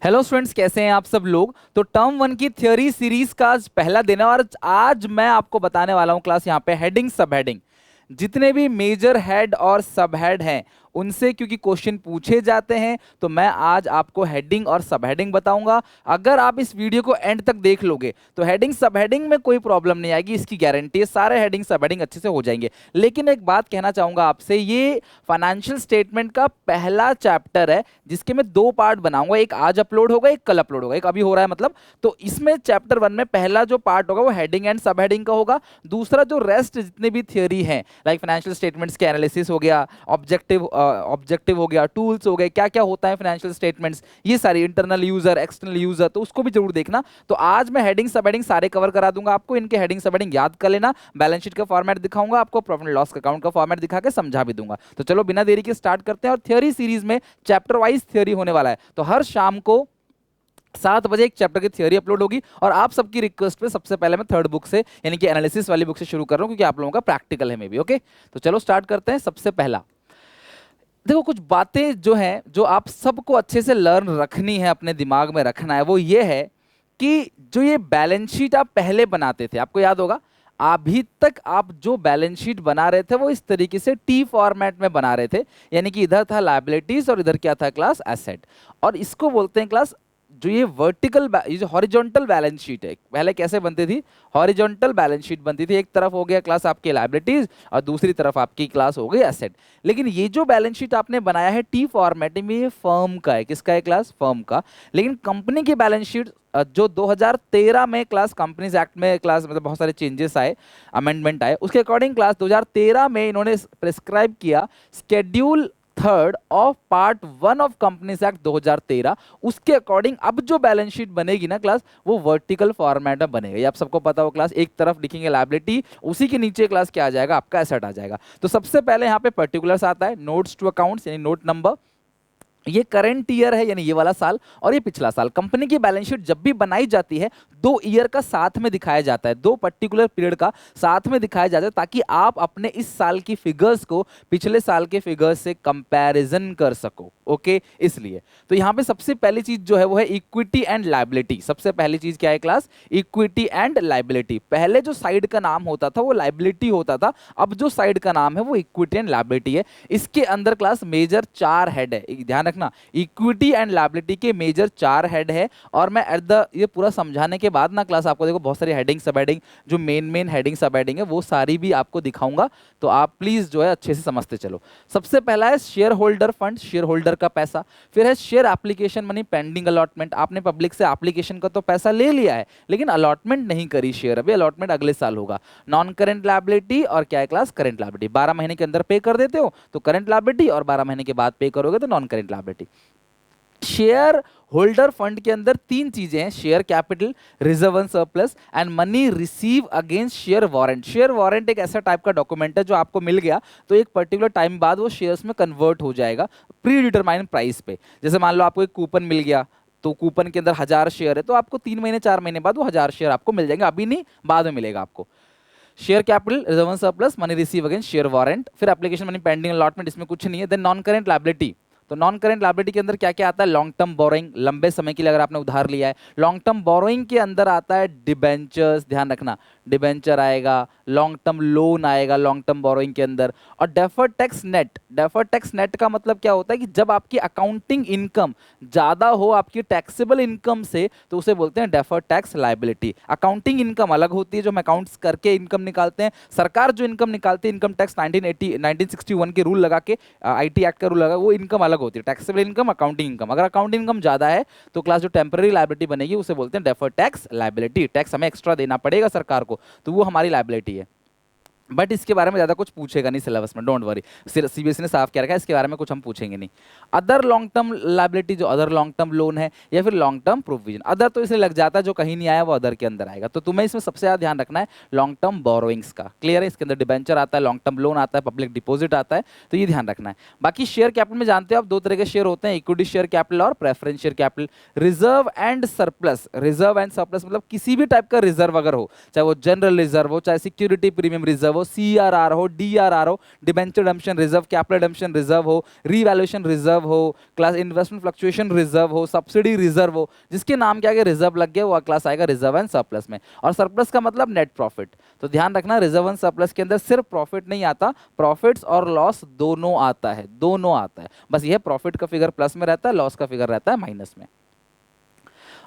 Hello students, कैसे हैं आप सब लोग। तो टर्म वन की थ्योरी सीरीज का आज पहला दिन है और आज मैं आपको बताने वाला हूं क्लास यहाँ पे हेडिंग सब हेडिंग जितने भी मेजर हेड और सब हेड हैं उनसे, क्योंकि क्वेश्चन पूछे जाते हैं तो मैं आज आपको हेडिंग और सब हेडिंग बताऊंगा। अगर आप इस वीडियो को एंड तक देख लोगे तो हेडिंग सब हेडिंग में कोई प्रॉब्लम नहीं आएगी, इसकी गारंटी है। सारे हेडिंग सब हेडिंग अच्छे से हो जाएंगे। लेकिन एक बात कहना चाहूंगा आपसे, ये फाइनेंशियल स्टेटमेंट का पहला चैप्टर है जिसके मैं दो पार्ट बनाऊंगा। एक आज अपलोड होगा, एक कल अपलोड होगा, एक अभी हो रहा है मतलब। तो इसमें चैप्टर वन में पहला जो पार्ट होगा वो हेडिंग एंड सब हेडिंग का होगा। दूसरा जो रेस्ट जितने भी थियोरी हैं, लाइक फाइनेंशियल स्टेटमेंट्स के एनालिसिस हो गया, ऑब्जेक्टिव हो गया, टूल्स हो गए, क्या क्या होता है फाइनेंशियल स्टेटमेंट्स, ये सारी इंटरनल यूजर एक्सटर्नल यूजर, तो उसको भी जरूर देखना। तो आज मैं हेडिंग सब हेडिंग सारे कवर करा दूंगा आपको। इनके हेडिंग सब हेडिंग याद कर लेना। बैलेंस शीट का फॉर्मेट दिखाऊंगा आपको, प्रॉफिट एंड लॉस अकाउंट का फॉर्मेट दिखा के समझा भी दूंगा। तो चलो बिना देरी के स्टार्ट करते हैं। और थ्योरी सीरीज में चैप्टर वाइज थ्योरी होने वाला है, तो हर शाम को 7 बजे एक चैप्टर की थ्योरी अपलोड होगी। और आप सबकी रिक्वेस्ट पे सबसे पहले मैं थर्ड बुक से यानी कि एनालिसिस वाली बुक से शुरू कर रहा हूं, क्योंकि आप लोगों का प्रैक्टिकल है मे बी। ओके, तो चलो स्टार्ट करते हैं। सबसे पहला देखो, कुछ बातें जो हैं जो आप सबको अच्छे से लर्न रखनी है, अपने दिमाग में रखना है, वो ये है कि जो ये बैलेंस शीट आप पहले बनाते थे, आपको याद होगा अभी तक आप जो बैलेंस शीट बना रहे थे वो इस तरीके से टी फॉर्मेट में बना रहे थे। यानी कि इधर था लायबिलिटीज और इधर क्या था क्लास, एसेट। और इसको बोलते हैं क्लास, जो ये वर्टिकल ये जो हॉरिजॉन्टल बैलेंस शीट है, पहले कैसे बनती थी, हॉरिजॉन्टल बैलेंस शीट बनती थी। एक तरफ हो गया क्लास आपकी लायबिलिटीज और दूसरी तरफ आपकी क्लास हो गई एसेट। लेकिन ये जो बैलेंस शीट आपने बनाया है टी फॉर्मेट में, ये फर्म का है। किसका है क्लास, फर्म का। लेकिन कंपनी की बैलेंस शीट जो 2013 में क्लास कंपनीज एक्ट में क्लास मतलब बहुत सारे चेंजेस आए, अमेंडमेंट आए, उसके अकॉर्डिंग क्लास 2013 में इन्होंने प्रिस्क्राइब किया schedule third of part one of companies act 2013। उसके अकॉर्डिंग अब जो बैलेंस शीट बनेगी ना क्लास, वो वर्टिकल फॉर्मेट में बनेगा। ये आप सबको पता हो क्लास, एक तरफ लिखेंगे लायबिलिटी, उसी के नीचे क्लास क्या आ जाएगा, आपका एसेट आ जाएगा। तो सबसे पहले यहाँ पे पर्टिकुलर्स आता है, नोट्स टू अकाउंट्स यानी नोट नंबर, ये करंट ईयर है यानी ये वाला साल, और ये पिछला साल। कंपनी की बैलेंस शीट जब भी बनाई जाती है 2 ईयर का साथ में दिखाया जाता है, 2 पर्टिकुलर पीरियड का साथ में दिखाया जाता है, ताकि आप अपने इस साल की फिगर्स को पिछले साल के फिगर्स से कंपैरिजन कर सको। ओके, इसलिए तो यहां पे सबसे पहली चीज जो है वो है इक्विटी एंड लायबिलिटी। सबसे पहली चीज क्या है क्लास, इक्विटी एंड लायबिलिटी। पहले जो साइड का नाम होता था वो लायबिलिटी होता था, अब जो साइड का नाम है वो इक्विटी एंड लायबिलिटी है। इसके अंदर क्लास मेजर 4 हेड है, ध्यान रखना, इक्विटी एंड लायबिलिटी के मेजर 4 हेड है। और मैं एट द ये पूरा समझाने के बाद ना क्लास आपको देखो बहुत सारी हेडिंग सब हेडिंग, जो मेन हेडिंग सब हेडिंग है वो सारी भी आपको दिखाऊंगा। तो आप प्लीज जो है अच्छे से समझते चलो। सबसे पहला है share holder fund, share holder का पैसा। फिर है share application money pending allotment, आपने पब्लिक से एप्लीकेशन का तो पैसा ले लिया है लेकिन अलॉटमेंट नहीं करी शेयर, अभी अलॉटमेंट अगले साल होगा। नॉन करेंट लायबिलिटी और क्या है क्लास, करेंट लायबिलिटी। 12 महीने के अंदर पे कर देते हो तो करेंट लायबिलिटी, और 12 महीने के बाद पे करोगे तो non current liability. Share holder fund के अंदर 3 चीजें हैं, share capital, reserve and surplus and money receive against share warrant. Share warrant एक ऐसा टाइप का डॉक्यूमेंट है जो आपको मिल गया तो एक पर्टिकुलर टाइम बाद वो शेयर्स में कन्वर्ट हो जाएगा प्री डिटरमाइन प्राइस पे। जैसे मान लो आपको एक कूपन मिल गया, तो कूपन के अंदर 1000 शेयर है, तो आपको 3 महीने 4 महीने बाद वो 1000 शेयर आपको मिल जाएंगे, अभी नहीं बाद में मिलेगा आपको। Share capital, reserve and surplus, money receive against share warrant, फिर एप्लीकेशन मनी पेंडिंग अलॉटमेंट, इसमें कुछ नहीं है। देन नॉन करेंट लायबिलिटी, तो नॉन करेंट लायबिलिटी के अंदर क्या क्या आता है, लॉन्ग टर्म बोरोइंग, लंबे समय के लिए अगर आपने उधार लिया है। लॉन्ग टर्म बोरोइंग के अंदर आता है डिबेंचर्स, ध्यान रखना, डिबेंचर आएगा, लॉन्ग टर्म लोन आएगा लॉन्ग टर्म बोरोइंग के अंदर। और deferred tax net, deferred tax net का मतलब क्या होता है कि जब आपकी अकाउंटिंग इनकम ज्यादा हो आपकी टैक्सेबल इनकम से, तो उसे बोलते हैं deferred tax liability. Accounting income अलग होती है जो हम अकाउंट्स करके इनकम निकालते हैं, सरकार जो इनकम निकालती है इनकम टैक्स 1961 के रूल लगा के, आईटी एक्ट का रूल लगा, वो इनकम अलग होती है, टैक्सेबल इनकम, अकाउंटिंग इनकम। अगर अकाउंटिंग इनकम ज्यादा है तो क्लास जो टेम्पररी लायबिलिटी बनेगी उसे बोलते हैं डेफर्ड टैक्स लायबिलिटी। टैक्स हमें एक्स्ट्रा देना पड़ेगा सरकार को, तो वो हमारी लायबिलिटी है। बट इसके बारे में ज्यादा कुछ पूछेगा नहीं सिलेबस में, डोंट वरी, सीबीएसई ने साफ क्या रखा है, इसके बारे में कुछ हम पूछेंगे नहीं। अदर लॉन्ग टर्म लायबिलिटी, जो अदर लॉन्ग टर्म लोन है या फिर लॉन्ग टर्म प्रोविजन, अदर तो इसलिए लग जाता है जो कहीं नहीं आया वो अदर के अंदर आएगा। तो तुम्हें इसमें सबसे ज्यादा ध्यान रखना है लॉन्ग टर्म बोरोइंग्स का, क्लियर है। इसके अंदर डिबेंचर आता है, लॉन्ग टर्म लोन आता है, पब्लिक डिपॉजिट आता है, तो ये ध्यान रखना है। बाकी शेयर कैपिटल में जानते हो आप 2 तरह के शेयर होते हैं, इक्विटी शेयर कैपिटल और preference share capital. Reserve and surplus, reserve and surplus मतलब किसी भी टाइप का रिजर्व अगर हो, चाहे वो जनरल रिजर्व हो, चाहे सिक्योरिटी प्रीमियम रिजर्व हो, हो, CRR हो, DRR हो, debenture redemption reserve, capital redemption reserve हो, रीवैल्यूएशन रिजर्व हो, क्लास इन्वेस्टमेंट फ्लक्चुएशन रिजर्व हो, सब्सिडी रिजर्व हो, जिसके नाम के आगे रिजर्व लग गया वो क्लास आएगा रिजर्व एंड सरप्लस में। और सरप्लस का मतलब नेट प्रॉफिट। तो ध्यान रखना रिजर्व एंड सरप्लस के अंदर सिर्फ प्रॉफिट नहीं आता, प्रॉफिट्स और लॉस दोनों आता है, दोनों आता है। बस यह प्रॉफिट का फिगर प्लस में रहता है, लॉस का फिगर रहता है माइनस में।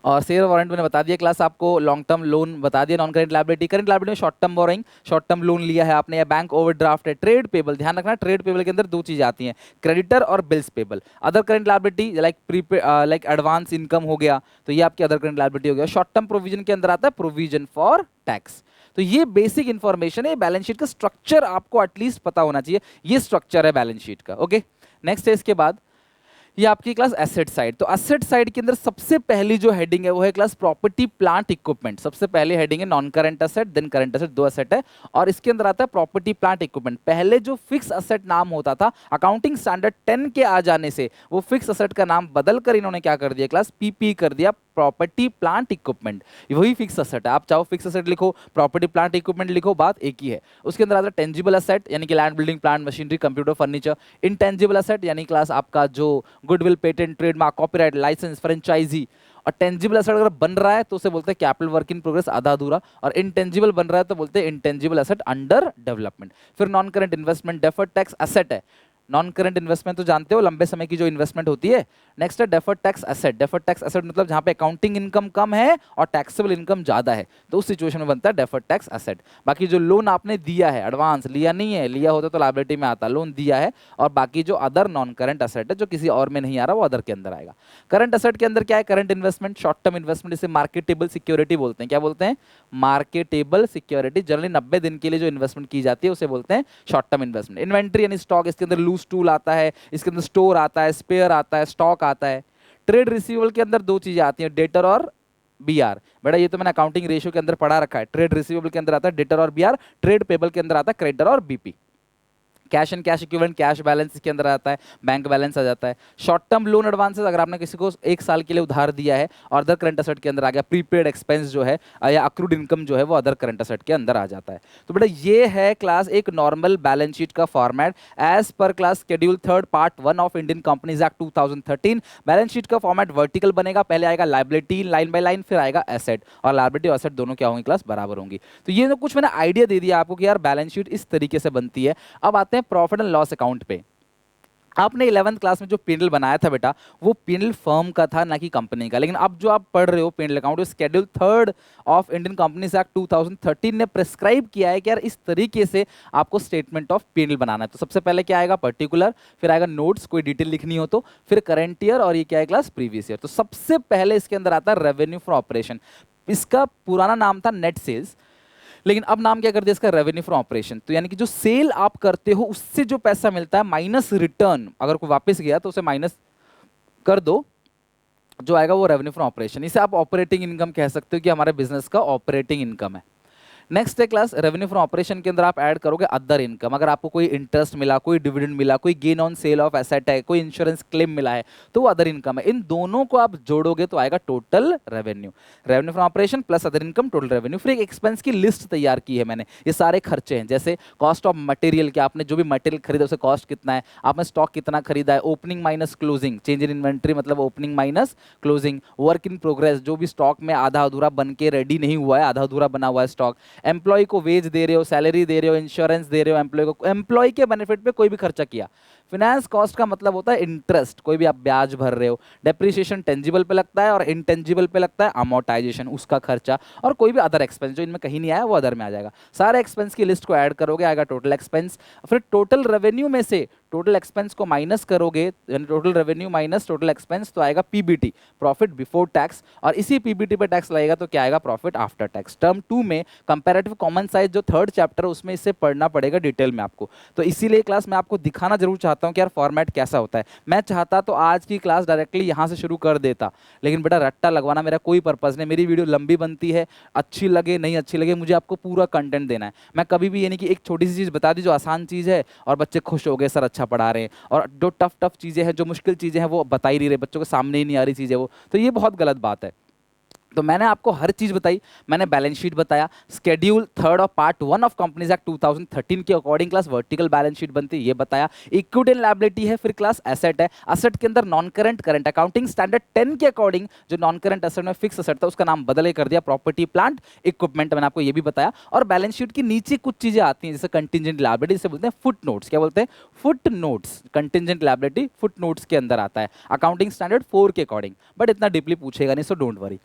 और शेयर वारंट मैंने बता दिया क्लास आपको, लॉन्ग टर्म लोन बता दिया, non current liability, current liability में short term borrowing, short term loan लिया है आपने, या बैंक ओवरड्राफ्ट है, ट्रेड पेबल। ध्यान रखना ट्रेड पेबल के अंदर दो चीजें आती हैं, क्रेडिटर और bills payable. Other current liability like advance income हो गया, तो ये आपकी अदर करेंट लायबिलिटी हो गया। शॉर्ट टर्म प्रोविजन के अंदर आता है प्रोविजन फॉर टैक्स। तो ये बेसिक इंफॉर्मेशन है, बैलेंस शीट का स्ट्रक्चर आपको एटलीस्ट पता होना चाहिए, ये स्ट्रक्चर है बैलेंस शीट का। ओके, नेक्स्ट है इसके बाद ये आपकी क्लास एसेट साइड। तो एसेट साइड के अंदर सबसे पहली जो हेडिंग है वो है क्लास प्रॉपर्टी प्लांट इक्विपमेंट। सबसे पहले हेडिंग है non current asset, then current asset, दो एसेट है, और इसके अंदर आता है प्रॉपर्टी प्लांट इक्विपमेंट। पहले जो फिक्स एसेट नाम होता था, अकाउंटिंग स्टैंडर्ड 10 के आ जाने से वो फिक्स एसेट का नाम बदलकर इन्होंने क्या कर दिया क्लास, पीपी कर दिया, प्रॉपर्टी प्लांट इक्विपमेंट। वही फिक्स एसेट है, आप चाहो फिक्स एसेट लिखो, प्रॉपर्टी प्लांट इक्विपमेंट लिखो, बात एक ही है। उसके अंदर आता है टेंजिबल एसेट यानी कि land, building, plant, machinery, computer, furniture. Intangible asset यानी क्लास आपका जो goodwill, patent, trademark, copyright, licence, franchisee. और टेंजिबल एसेट अगर बन रहा है तो उसे बोलते हैं कैपिटल वर्क इन प्रोग्रेस, आधा अधूरा। और इनटेंजिबल बन रहा है तो बोलते हैं इनटेंजिबल एसेट अंडर डेवलपमेंट। फिर non current investment, deferred tax asset है। नॉन करंट इन्वेस्टमेंट तो जानते हो, लंबे समय की जो इन्वेस्टमेंट होती है। नेक्स्ट है deferred tax asset. Deferred tax asset मतलब जहां पे अकाउंटिंग इनकम कम है और टैक्सेबल इनकम ज्यादा है, तो उस सिचुएशन में बनता है डेफर्ड टैक्स एसेट। बाकी जो लोन आपने दिया है, एडवांस लिया नहीं है, लिया होता तो लायबिलिटी में आता, लोन दिया है। और बाकी जो अदर नॉन करंट एसेट है जो किसी और में नहीं आ रहा, वो अदर के अंदर आएगा। करंट एसेट के अंदर क्या है, current investment, short term investment, इसे मार्केटेबल सिक्योरिटी बोलते हैं। क्या बोलते हैं, मार्केटेबल सिक्योरिटी। जनरली 90 दिन के लिए जो इन्वेस्टमेंट की जाती है उसे बोलते हैं शॉर्ट टर्म इन्वेस्टमेंट। इन्वेंट्री यानी स्टॉक, इसके अंदर लूज टूल आता है, इसके अंदर स्टोर आता है, स्पेयर आता है, स्टॉक आता है। ट्रेड रिसीवेबल के अंदर दो चीजें आती हैं, डेटर और बीआर। बेटा ये तो मैंने अकाउंटिंग रेशियो के अंदर पढ़ा रखा है। ट्रेड रिसीवेबल के अंदर आता है डेटर और बीआर, ट्रेड पेबल के अंदर आता है क्रेडिटर और BP. Cash and cash equivalent, cash balance इसके अंदर आता है, बैंक बैलेंस आ जाता है। शॉर्ट टर्म लोन एडवांसेस, अगर आपने किसी को 1 साल के लिए उधार दिया है, और अदर करंट एसेट के अंदर आ गया। प्रीपेड एक्सपेंस जो है या अक्रूड इनकम जो है वो अदर करंट एसेट के अंदर आ जाता है। तो बेटा ये है क्लास एक नॉर्मल बैलेंस शीट का format as per class schedule 3 part 1 of Indian companies act 2013। Balance sheet का फॉर्मेट वर्टिकल बनेगा, पहले आएगा लायबिलिटी लाइन बाय लाइन, फिर आएगा एसेट, और लायबिलिटी और एसेट दोनों क्या होंगी क्लास, बराबर होंगी। तो ये कुछ मैंने आइडिया दे दिया आपको कि यार बैलेंस शीट इस तरीके से बनती है। अब आते हैं प्रॉफिट एंड लॉस अकाउंट पे। आपने 11th क्लास में जो पीएनएल बनाया था बेटा, वो पीएनएल फर्म का था ना कि कंपनी का। लेकिन अब जो आप पढ़ रहे हो PNL account, schedule 3 of Indian companies act 2013 ने प्रिस्क्राइब किया है कि यार इस तरीके से आपको स्टेटमेंट ऑफ पीएनएल बनाना है। तो सबसे पहले क्या आएगा, पर्टिकुलर, फिर आएगा नोट्स, कोई डिटेल लिखनी हो तो, फिर करंट ईयर, और ये क्या है क्लास, प्रीवियस ईयर। तो सबसे पहले इसके अंदर आता है रेवेन्यू फ्रॉम ऑपरेशन। इसका पुराना नाम था नेट सेल्स, लेकिन अब नाम क्या कर दिया इसका, रेवेन्यू फ्रॉम ऑपरेशन। तो यानी कि जो सेल आप करते हो उससे जो पैसा मिलता है माइनस रिटर्न, अगर कोई वापस गया तो उसे माइनस कर दो, जो आएगा वो रेवेन्यू फ्रॉम ऑपरेशन। इसे आप ऑपरेटिंग इनकम कह सकते हो कि हमारे बिजनेस का ऑपरेटिंग इनकम है। नेक्स्ट है क्लास रेवेन्यू फ्रॉम ऑपरेशन के अंदर आप ऐड करोगे अदर इनकम। अगर आपको कोई इंटरेस्ट मिला, कोई डिविडेंड मिला, कोई gain on sale of asset है, कोई इंश्योरेंस क्लेम मिला है, तो वो अदर इनकम है। इन दोनों को आप जोड़ोगे तो आएगा total revenue. Revenue from operation plus other income, total revenue. फिर एक एक्सपेंस की लिस्ट तैयार की है मैंने, ये सारे खर्चे हैं, जैसे कॉस्ट ऑफ मटेरियल, कि आपने जो भी मटेरियल खरीदा उसे कॉस्ट कितना है, आपने स्टॉक कितना खरीदा है, opening minus closing, change in inventory मतलब opening minus closing, work in progress, जो भी स्टॉक में आधा अधूरा बन के रेडी नहीं हुआ है, आधा अधूरा बना हुआ है स्टॉक, एम्प्लॉय को वेज दे रहे हो, सैलरी दे रहे हो, इंश्योरेंस दे रहे हो एम्प्लॉय को, एम्प्लॉय के बेनिफिट पे कोई भी खर्चा किया। फाइनेंस कॉस्ट का मतलब होता है इंटरेस्ट, कोई भी आप ब्याज भर रहे हो। डेप्रिसिएशन टेंजिबल पे लगता है और इंटेंजिबल पे लगता है अमोर्टाइजेशन, उसका खर्चा। और कोई भी अदर एक्सपेंस जो इनमें कहीं नहीं आया वो अदर में आ जाएगा। सारे एक्सपेंस की लिस्ट को ऐड करोगे, आएगा टोटल एक्सपेंस। फिर टोटल रेवेन्यू में से टोटल एक्सपेंस को माइनस करोगे, यानी total revenue minus total expense, तो आएगा पीबीटी, प्रॉफिट बिफोर टैक्स। और इसी पीबीटी पे टैक्स लगेगा तो क्या आएगा, प्रॉफिट आफ्टर टैक्स। टर्म 2 में कंपैरेटिव कॉमन साइज जो 3rd चैप्टर है उसमें इससे पढ़ना पड़ेगा डिटेल में आपको। तो इसीलिए क्लास मैं आपको दिखाना जरूर चाहता हूं कि यार फॉर्मेट कैसा होता है। मैं चाहता तो आज की क्लास डायरेक्टली यहां से शुरू कर देता, लेकिन बेटा रट्टा लगवाना मेरा कोई पर्पज नहीं। मेरी वीडियो लंबी बनती है, अच्छी लगे नहीं अच्छी लगे, मुझे आपको पूरा कंटेंट देना है। मैं कभी भी यानी कि एक छोटी सी चीज़ बता दी जो आसान चीज़ है और बच्चे खुश हो गए सर अच्छा पढ़ा रहे हैं, और जो टफ चीज़ें हैं, जो मुश्किल चीज़ें हैं वो बता ही नहीं रहे, बच्चों के सामने ही नहीं आ रही चीज़ें वो, तो ये बहुत गलत बात है। तो मैंने आपको हर चीज बताई, मैंने बैलेंस शीट बताया, schedule third of part 1 of companies act 2013 के according class vertical balance sheet बनती है, ये बताया। इक्विटी एंड लायबिलिटी है, फिर क्लास एसेट है, एसेट के अंदर non current, current accounting standard 10 के अकॉर्डिंग जो नॉन करंट एसेट में फिक्स एसेट था उसका नाम बदल के कर दिया प्रॉपर्टी प्लांट इक्विपमेंट, मैंने आपको ये भी बताया। और बैलेंस शीट की नीचे कुछ चीजें आती हैं जैसे कंटिजेंट लायबिलिटी, जिसे बोलते हैं फुट नोट्स। क्या बोलते हैं? Foot notes. Contingent liability foot notes के अंदर आता है अकाउंटिंग स्टैंडर्ड 4 के अकॉर्डिंग, बट इतना डीपली पूछेगा नहीं, सो डोंट वरी।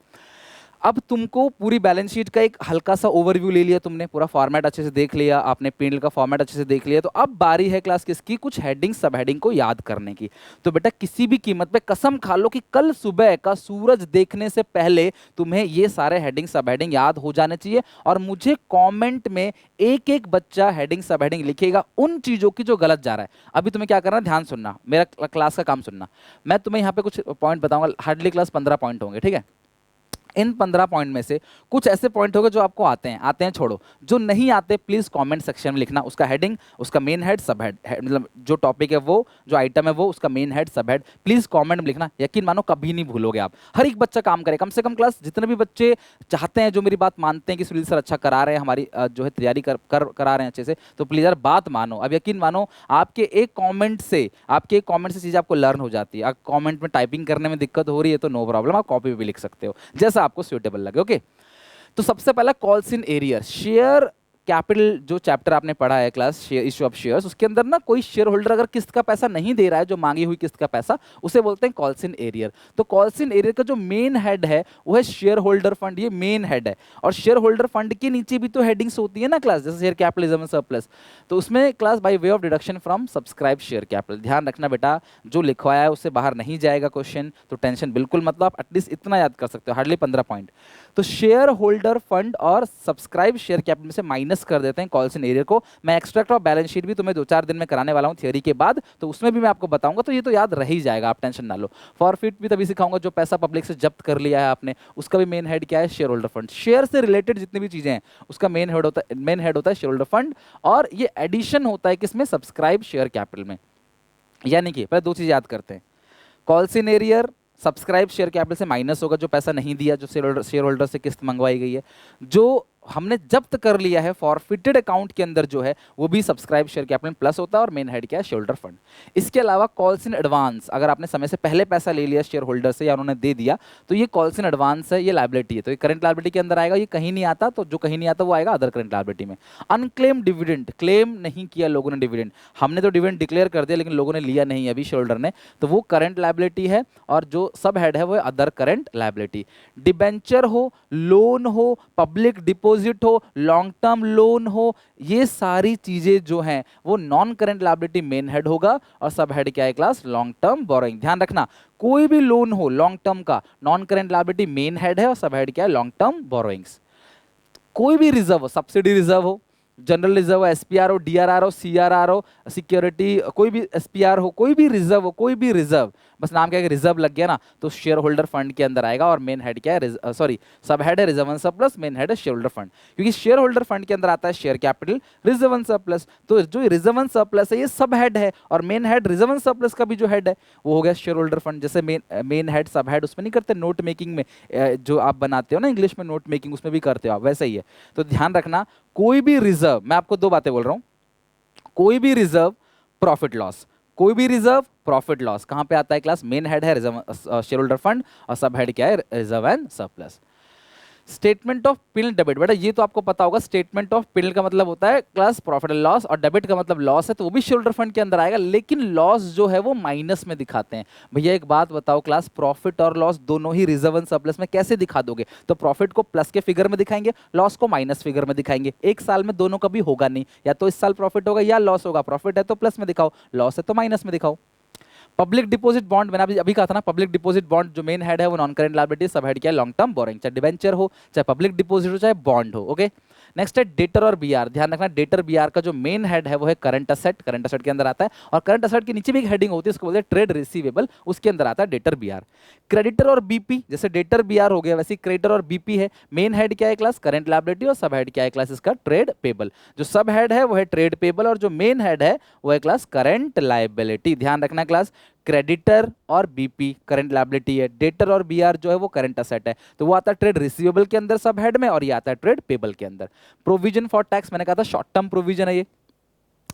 अब तुमको पूरी बैलेंस शीट का एक हल्का सा ओवरव्यू ले लिया तुमने, पूरा फॉर्मेट अच्छे से देख लिया आपने, P&L का फॉर्मेट अच्छे से देख लिया, तो अब बारी है क्लास किसकी? कुछ हेडिंग सब हेडिंग को याद करने की। तो बेटा किसी भी कीमत पे कसम खा लो कि कल सुबह का सूरज देखने से पहले तुम्हें ये सारे हेडिंग सब हेडिंग याद हो जाने चाहिए। और मुझे कॉमेंट में एक एक बच्चा हेडिंग सब हेडिंग लिखेगा उन चीजों की जो गलत जा रहा है। अभी तुम्हें क्या करना है, ध्यान सुनना, मेरा क्लास का काम सुनना। मैं तुम्हें यहाँ पे कुछ पॉइंट बताऊंगा, हार्डली क्लास 15 पॉइंट होंगे, ठीक है? इन 15 पॉइंट में से कुछ ऐसे पॉइंट होंगे जो आपको आते हैं छोड़ो, जो नहीं आते प्लीज कमेंट सेक्शन में लिखना। उसका हेडिंग, उसका मेन हेड, सब हेड, मतलब जो टॉपिक है वो, जो आइटम है वो, उसका मेन हेड, सब हेड, प्लीज कमेंट में लिखना। यकीन मानो कभी नहीं भूलोगे आप। हर एक बच्चा काम करे, कम से कम क्लास जितने भी बच्चे चाहते हैं, जो मेरी बात मानते हैं कि सुनील सर अच्छा करा रहे हैं, हमारी जो है तैयारी करा रहे हैं अच्छे से, तो प्लीज यार बात मानो। अब यकीन मानो आपके एक कॉमेंट से चीज़ आपको लर्न हो जाती है। आप कॉमेंट में टाइपिंग करने में दिक्कत हो रही है तो नो प्रॉब्लम, आप कॉपी भी लिख सकते हो जैसा आपको सुटेबल लगे। ओके, तो सबसे पहला calls in arrear, share capital जो चैप्टर आपने पढ़ा है class share issue of shares, उसके अंदर ना कोई शेयर होल्डर अगर किस्त का पैसा नहीं दे रहा है, जो मांगी हुई किस्त का पैसा, उसे बोलते हैं कॉल्स इन एरियर। तो कॉल्स इन एरियर का जो मेन हेड है वो है शेयर होल्डर फंड, ये मेन हेड है। और शेयर होल्डर फंड के नीचे भी तो हेडिंग्स होती है ना क्लास, जैसे शेयर कैपिटलिज्म सरप्लस, तो उसमें class by way of deduction from subscribe share capital. ध्यान रखना बेटा, जो लिखवाया है उससे बाहर नहीं जाएगा क्वेश्चन, तो टेंशन बिल्कुल मतलब, आप एटलीस्ट इतना याद कर सकते हो, हार्डली 15 पॉइंट। तो शेयर होल्डर फंड और सब्सक्राइब शेयर कैपिटल में से माइनस कर देते हैं कॉल्स इन एरियर को। मैं एक्सट्रैक्ट ऑफ बैलेंस शीट भी तुम्हें 2-4 दिन में कराने वाला हूं थियरी के बाद, तो उसमें भी मैं आपको बताऊंगा, तो ये तो याद रह ही जाएगा, आप टेंशन ना लो। फॉरफिट भी तभी सिखाऊंगा, जो पैसा पब्लिक से जब्त कर लिया है आपने, उसका भी मेन हेड क्या है? Share holder fund. शेयर से रिलेटेड जितनी भी चीजें हैं उसका मेन हेड होता है शेयर होल्डर फंड, और ये एडिशन होता है किसमें? सब्सक्राइब शेयर कैपिटल में। यानी कि पहले दो चीज याद करते हैं, calls in arrear subscribe share capital से माइनस होगा जो पैसा नहीं दिया, जो शेयर होल्डर से किस्त मंगवाई गई है, जो हमने जब्त कर लिया है फॉरफिटेड अकाउंट के अंदर जो है वो भी सब्सक्राइब शेयर कैपिटल प्लस होता है, और मेन हेड क्या है? Share holder fund. इसके अलावा कॉल्स इन एडवांस, अगर आपने समय से पहले पैसा ले लिया शेयर होल्डर से या उन्होंने दे दिया, तो ये कॉल्स इन एडवांस है, ये लायबिलिटी है, तो ये करंट लायबिलिटी के अंदर आएगा। ये कहीं नहीं आता, तो जो कहीं नहीं आता वो आएगा अदर करंट लायबिलिटी में। अनक्लेम डिविडेंड, क्लेम नहीं किया लोगों ने डिविडेंड, हमने तो डिविडेंड डिक्लेयर कर दिया लेकिन लोगों ने लिया नहीं अभी शेयर होल्डर ने, तो वो करंट लायबिलिटी है, और जो सब हेड है वो अदर करंट लायबिलिटी। डिबेंचर हो, लोन हो, पब्लिक डिपॉजिट हो, लॉन्ग टर्म लोन हो, ये सारी चीजें जो हैं वो non current liability main head होगा, और सब हेड क्या है क्लास? Long term borrowing. ध्यान रखना, कोई भी लोन हो लॉन्ग टर्म का, non current liability main head है और सब हेड क्या है? Long term borrowings. कोई भी रिजर्व हो, सब्सिडी रिजर्व हो, जनरल रिजर्व हो, एसपीआर हो, डीआरआर हो, सीआरआर हो, सिक्योरिटी, कोई भी एसपीआर हो, कोई भी रिजर्व हो, कोई भी रिजर्व, बस नाम क्या है, रिजर्व लग गया ना, तो शेयर होल्डर फंड के अंदर आएगा, और मेन हेड क्या है? सॉरी, सब हेड है reserve and surplus, main head है शेयर होल्डर फंड, क्योंकि शेयर होल्डर फंड के अंदर आता है share capital, reserve and surplus. तो जो रिजर्व एंड सरप्लस है ये सब हेड है, और main head reserve and surplus का भी जो हेड है वो हो गया शेयर होल्डर फंड। जैसे मेन हेड सब हेड उसमें नहीं करते नोट मेकिंग में, जो आप बनाते हो ना इंग्लिश में नोट मेकिंग, उसमें भी करते हो आप, वैसा ही है। तो ध्यान रखना, कोई भी रिजर्व, मैं आपको दो बातें बोल रहा हूं, कोई भी रिजर्व प्रॉफिट लॉस, कोई भी रिजर्व प्रॉफिट लॉस कहां पे आता है क्लास? मेन हेड है रिजर्व शेयर होल्डर फंड, और सब हेड क्या है? Reserve and surplus. Statement of pill debit, बेटा ये तो आपको पता होगा, स्टेटमेंट ऑफ पिल का मतलब होता है क्लास प्रॉफिट एंड लॉस, और डेबिट का मतलब लॉस है, तो वो भी शेयर होल्डर फंड के अंदर आएगा, लेकिन लॉस जो है वो माइनस में दिखाते हैं। भैया एक बात बताओ क्लास, प्रॉफिट और लॉस दोनों ही रिजर्व एंड सरप्लस में कैसे दिखा दोगे? तो प्रॉफिट को प्लस के फिगर में दिखाएंगे, लॉस को माइनस फिगर में दिखाएंगे। एक साल में दोनों कभी होगा नहीं, या तो इस साल प्रॉफिट होगा या लॉस होगा, प्रॉफिट है तो प्लस में दिखाओ, लॉस है तो माइनस में दिखाओ। पब्लिक डिपॉजिट बॉन्ड, मैंने अभी कहा था ना, पब्लिक डिपॉजिट बॉन्ड जो मेन हेड है वो नॉन करंट लायबिलिटी, सब हेड क्या है? लॉन्ग टर्म बोरिंग, चाहे डिबेंचर हो, चाहे पब्लिक डिपॉजिट हो, चाहे बॉन्ड हो। ओके, नेक्स्ट है डेटर और बीआर। ध्यान रखना, डेटर बीआर का जो मेन हेड है वो है करंट असेट, करंट असेट के अंदर आता है, और करंट असेट के नीचे भी एक हेडिंग होती है, उसको बोलते हैं ट्रेड रिसीवेबल, उसके अंदर आता है डेटर बीआर। क्रेडिटर और बीपी, जैसे डेटर बीआर हो गया वैसे क्रेडिटर और बीपी है। मेन हेड क्या है क्लास? करंट लायबिलिटी, और सब हेड क्या है क्लास? इसका ट्रेड पेबल। जो सब हेड है वो है ट्रेड पेबल, और जो मेन हेड है वो है क्लास करंट लायबिलिटी। ध्यान रखना क्लास, क्रेडिटर और बीपी करंट लायबिलिटी है, डेटर और बीआर जो है वो करंट असेट है, तो वो आता है ट्रेड रिसीवेबल के अंदर सब हेड में, और ये आता है ट्रेड पेबल के अंदर। प्रोविजन फॉर टैक्स मैंने कहा था शॉर्ट टर्म प्रोविजन है, ये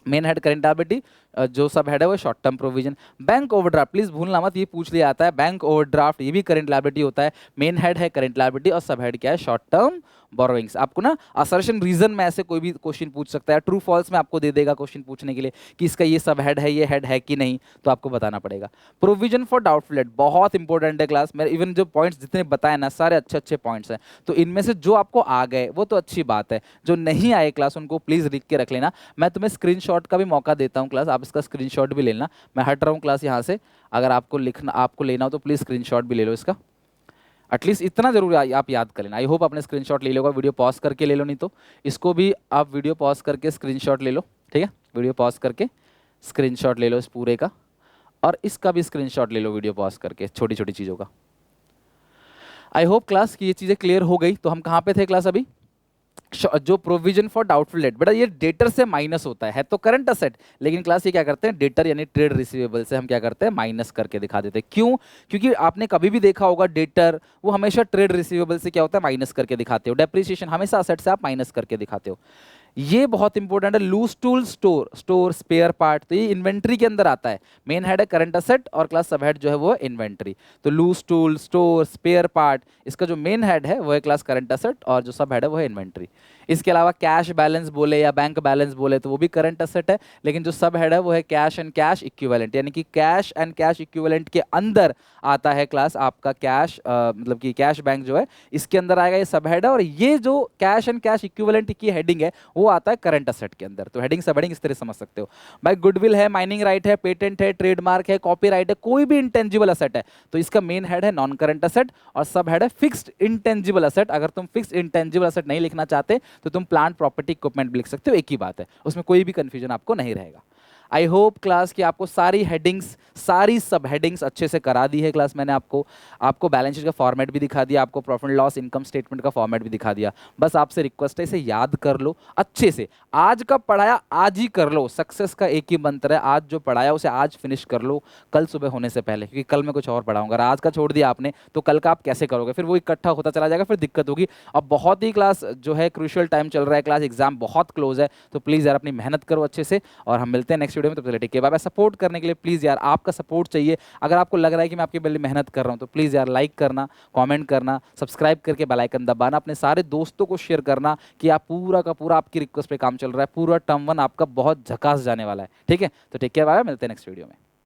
मेन हेड करंट लायबिलिटी, जो सब हेड है वो short term provision. Bank overdraft please भूलना मत, ये पूछ लिया आता है, बैंक ओवरड्राफ्ट ये भी करंट लायबिलिटी होता है, मेन हेड है करंट लायबिलिटी और सब हेड क्या है, शॉर्ट टर्म बोरोइंग्स। आपको ना असर्शन रीजन में ऐसे कोई भी क्वेश्चन पूछ सकता है, ट्रू फॉल्स में आपको दे देगा क्वेश्चन पूछने के लिए कि इसका ये सब हेड है, ये हेड है कि नहीं, तो आपको बताना पड़ेगा। प्रोविजन फॉर डाउटफुल डेट बहुत इंपॉर्टेंट है क्लास, मेरे इवन जो पॉइंट्स जितने बताए ना सारे अच्छे अच्छे पॉइंट्स हैं, तो इनमें से जो आपको आ गए वो तो अच्छी बात है, जो नहीं आए क्लास उनको प्लीज लिख के रख लेना। मैं तुम्हें स्क्रीनशॉट का भी मौका देता हूँ क्लास, आप इसका स्क्रीनशॉट भी ले लेना। मैं हट रहा हूँ क्लास यहाँ से, अगर आपको लिखना आपको लेना हो तो प्लीज स्क्रीनशॉट भी ले लो इसका, एटलीस्ट इतना जरूर आप याद कर लेना। आई होप आपने स्क्रीनशॉट ले लोगा, वीडियो पॉज करके ले लो, नहीं तो इसको भी आप वीडियो पॉज करके स्क्रीनशॉट ले लो, ठीक है, वीडियो पॉज करके स्क्रीनशॉट ले लो इस पूरे का, और इसका भी स्क्रीनशॉट ले लो वीडियो पॉज करके, छोटी छोटी चीज़ों का। आई होप क्लास की ये चीज़ें क्लियर हो गई। तो हम कहाँ पे थे क्लास अभी, जो प्रोविजन फॉर डाउटफुल डेट, बेटा ये डेटर से माइनस होता है तो करंट असेट, लेकिन क्लास ये क्या करते हैं, डेटर यानी ट्रेड रिसीवेबल से हम क्या करते हैं, माइनस करके दिखा देते हैं। क्यों? क्योंकि आपने कभी भी देखा होगा डेटर वो हमेशा ट्रेड रिसीवेबल से क्या होता है, माइनस करके दिखाते हो। डेप्रिसिएशन हमेशा असेट से आप माइनस करके दिखाते हो। ये बहुत इंपॉर्टेंट है। Loose tool store, store spare part, तो ये इन्वेंट्री के अंदर आता है। मेन हेड है करंट असेट और क्लास सब हेड जो है वो इन्वेंट्री। तो loose tool, store, spare part, इसका जो मेन हेड है वो है क्लास करंट असेट और जो सब हेड है वो है इन्वेंट्री। इसके अलावा कैश बैलेंस बोले या बैंक बैलेंस बोले तो वो भी करंट असेट है, लेकिन जो सब हेड है वो है कैश एंड कैश इक्विवेलेंट, यानी कि कैश एंड कैश इक्विवेलेंट के अंदर आता है क्लास आपका कैश, मतलब कि कैश बैंक जो है इसके अंदर आएगा, ये सब हेड है। और ये जो कैश एंड कैश इक्विवेलेंट की हेडिंग है वो आता है करंट असेट के अंदर। तो हेडिंग सब हेडिंग इस तरह समझ सकते हो भाई। गुडविल है, माइनिंग राइट है, पेटेंट है, ट्रेडमार्क है, कॉपीराइट है, कोई भी इंटेंजिबल असेट है तो इसका मेन हेड है नॉन करंट असेट और सब हेड है फिक्स्ड इंटेंजिबल असेट। अगर तुम फिक्स्ड इंटेंजिबल असेट नहीं लिखना चाहते तो तुम प्लांट प्रॉपर्टी इक्विपमेंट भी लिख सकते हो, एक ही बात है, उसमें कोई भी कंफ्यूजन आपको नहीं रहेगा। आई होप क्लास की आपको सारी हेडिंग्स, सारी सब हेडिंग्स अच्छे से करा दी है क्लास मैंने आपको बैलेंस शीट का फॉर्मेट भी दिखा दिया, आपको profit and loss income statement का फॉर्मेट भी दिखा दिया। बस आपसे रिक्वेस्ट है इसे याद कर लो अच्छे से, आज का पढ़ाया आज ही कर लो। सक्सेस का एक ही मंत्र है, आज जो पढ़ाया उसे आज फिनिश कर लो कल सुबह होने से पहले, क्योंकि कल मैं कुछ और पढ़ाऊंगा। अगर आज का छोड़ दिया आपने तो कल का आप कैसे करोगे, फिर वो इकट्ठा होता चला जाएगा, फिर दिक्कत होगी। अब बहुत ही क्लास जो है क्रूशियल टाइम चल रहा है, क्लास एग्जाम बहुत क्लोज है, तो प्लीज़ यार अपनी मेहनत करो अच्छे से और हम मिलते हैं नेक्स्ट वीडियो में। तो पहले ठीक है, बाय बाय। सपोर्ट करने के लिए प्लीज़ यार आपका सपोर्ट चाहिए। अगर आपको लग रहा है कि मैं आपके लिए मेहनत कर रहा हूँ तो प्लीज़ यार लाइक करना, कमेंट करना, सब्सक्राइब करके बेल आइकन दबाना, अपने सारे दोस्तों को शेयर करना कि आप पूरा का पूरा आपकी रिक्वेस्ट पे काम चल रहा है। पूरा टर्म 1 आपका बहुत झकास जाने वाला है, ठीक है। तो ठीक है, बाय बाय, मिलते हैं नेक्स्ट वीडियो में।